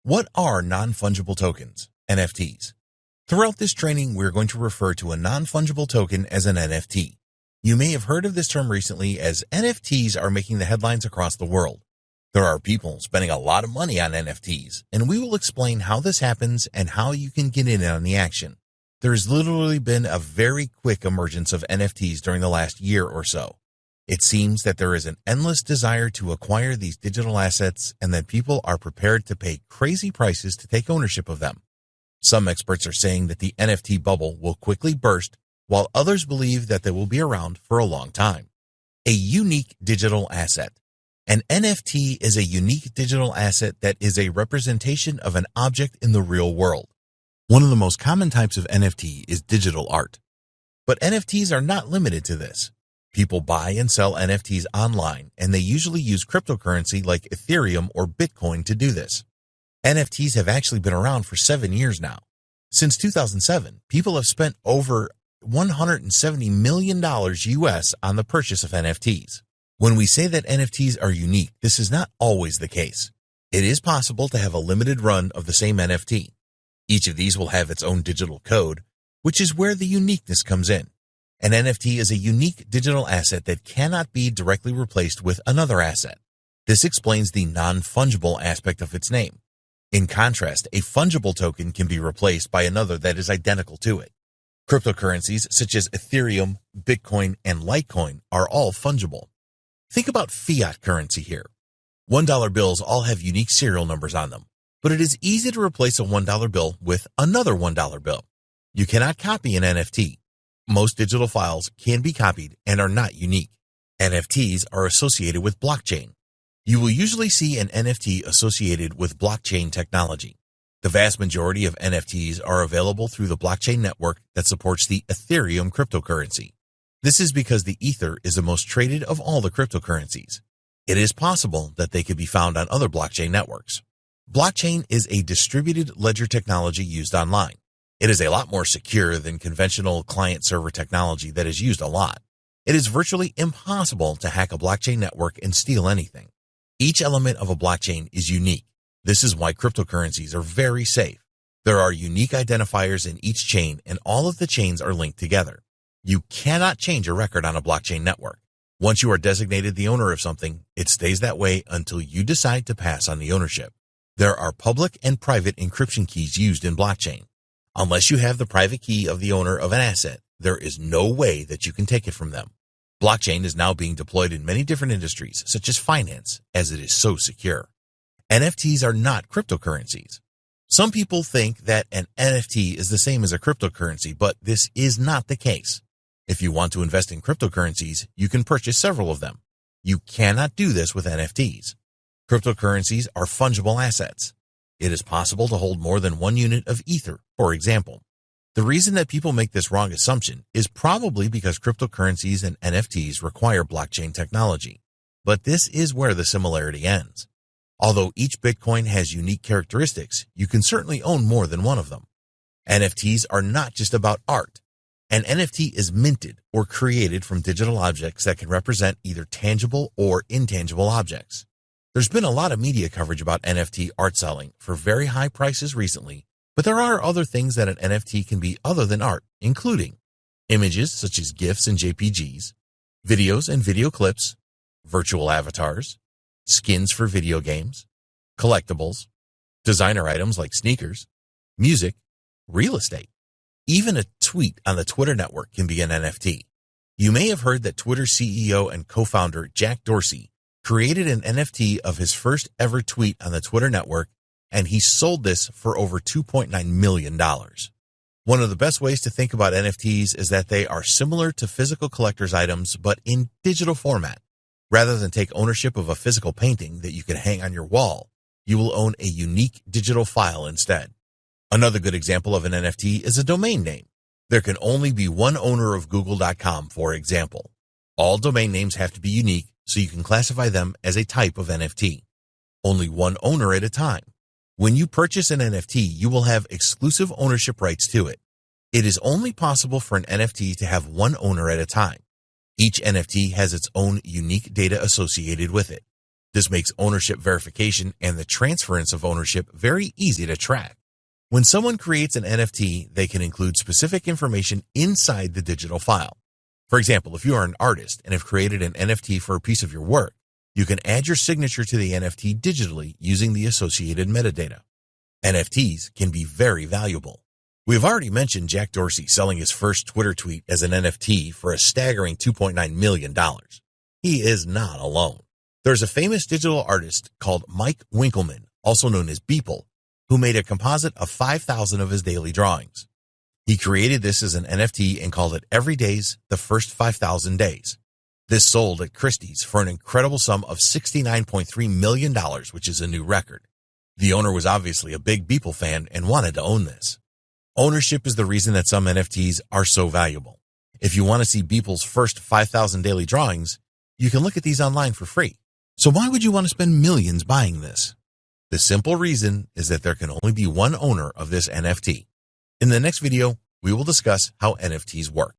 What are non-fungible tokens, NFTs? Throughout this training, we're going to refer to a non-fungible token as an NFT. You may have heard of this term recently as NFTs are making the headlines across the world. There are people spending a lot of money on NFTs, and we will explain how this happens and how you can get in on the action. There has literally been a very quick emergence of NFTs during the last year or so. It seems that there is an endless desire to acquire these digital assets and that people are prepared to pay crazy prices to take ownership of them. Some experts are saying that the NFT bubble will quickly burst, while others believe that they will be around for a long time. A unique digital asset. An NFT is a unique digital asset that is a representation of an object in the real world. One of the most common types of NFT is digital art. But NFTs are not limited to this. People buy and sell NFTs online, and they usually use cryptocurrency like Ethereum or Bitcoin to do this. NFTs have actually been around for 7 years now. Since 2007, people have spent over $170 million US on the purchase of NFTs. When we say that NFTs are unique, this is not always the case. It is possible to have a limited run of the same NFT. Each of these will have its own digital code, which is where the uniqueness comes in. An NFT is a unique digital asset that cannot be directly replaced with another asset. This explains the non-fungible aspect of its name. In contrast, a fungible token can be replaced by another that is identical to it. Cryptocurrencies such as Ethereum, Bitcoin, and Litecoin are all fungible. Think about fiat currency here. $1 bills all have unique serial numbers on them, but it is easy to replace a $1 bill with another $1 bill. You cannot copy an NFT. Most digital files can be copied and are not unique. NFTs are associated with blockchain. You will usually see an NFT associated with blockchain technology. The vast majority of NFTs are available through the blockchain network that supports the Ethereum cryptocurrency. This is because the Ether is the most traded of all the cryptocurrencies. It is possible that they could be found on other blockchain networks. Blockchain is a distributed ledger technology used online. It is a lot more secure than conventional client-server technology that is used a lot. It is virtually impossible to hack a blockchain network and steal anything. Each element of a blockchain is unique. This is why cryptocurrencies are very safe. There are unique identifiers in each chain, and all of the chains are linked together. You cannot change a record on a blockchain network. Once you are designated the owner of something, it stays that way until you decide to pass on the ownership. There are public and private encryption keys used in blockchain. Unless you have the private key of the owner of an asset, there is no way that you can take it from them. Blockchain is now being deployed in many different industries, such as finance, as it is so secure. NFTs are not cryptocurrencies. Some people think that an NFT is the same as a cryptocurrency, but this is not the case. If you want to invest in cryptocurrencies, you can purchase several of them. You cannot do this with NFTs. Cryptocurrencies are fungible assets. It is possible to hold more than one unit of Ether, for example. The reason that people make this wrong assumption is probably because cryptocurrencies and NFTs require blockchain technology. But this is where the similarity ends. Although each Bitcoin has unique characteristics, you can certainly own more than one of them. NFTs are not just about art. An NFT is minted or created from digital objects that can represent either tangible or intangible objects. There's been a lot of media coverage about NFT art selling for very high prices recently, but there are other things that an NFT can be other than art, including images such as GIFs and JPGs, videos and video clips, virtual avatars, skins for video games, collectibles, designer items like sneakers, music, real estate. Even a tweet on the Twitter network can be an NFT. You may have heard that Twitter CEO and co-founder Jack Dorsey created an NFT of his first ever tweet on the Twitter network, and he sold this for over $2.9 million. One of the best ways to think about NFTs is that they are similar to physical collector's items, but in digital format. Rather than take ownership of a physical painting that you can hang on your wall, you will own a unique digital file instead. Another good example of an NFT is a domain name. There can only be one owner of Google.com, for example. All domain names have to be unique, so you can classify them as a type of NFT. Only one owner at a time. When you purchase an NFT, you will have exclusive ownership rights to it. It is only possible for an NFT to have one owner at a time. Each NFT has its own unique data associated with it. This makes ownership verification and the transference of ownership very easy to track. When someone creates an NFT, they can include specific information inside the digital file. For example, if you are an artist and have created an NFT for a piece of your work, you can add your signature to the NFT digitally using the associated metadata. NFTs can be very valuable. We've already mentioned Jack Dorsey selling his first Twitter tweet as an NFT for a staggering $2.9 million. He is not alone. There's a famous digital artist called Mike Winkelmann, also known as Beeple, who made a composite of 5,000 of his daily drawings. He created this as an NFT and called it Every Day's The First 5,000 Days. This sold at Christie's for an incredible sum of $69.3 million, which is a new record. The owner was obviously a big Beeple fan and wanted to own this. Ownership is the reason that some NFTs are so valuable. If you want to see Beeple's first 5,000 daily drawings, you can look at these online for free. So why would you want to spend millions buying this? The simple reason is that there can only be one owner of this NFT. In the next video, we will discuss how NFTs work.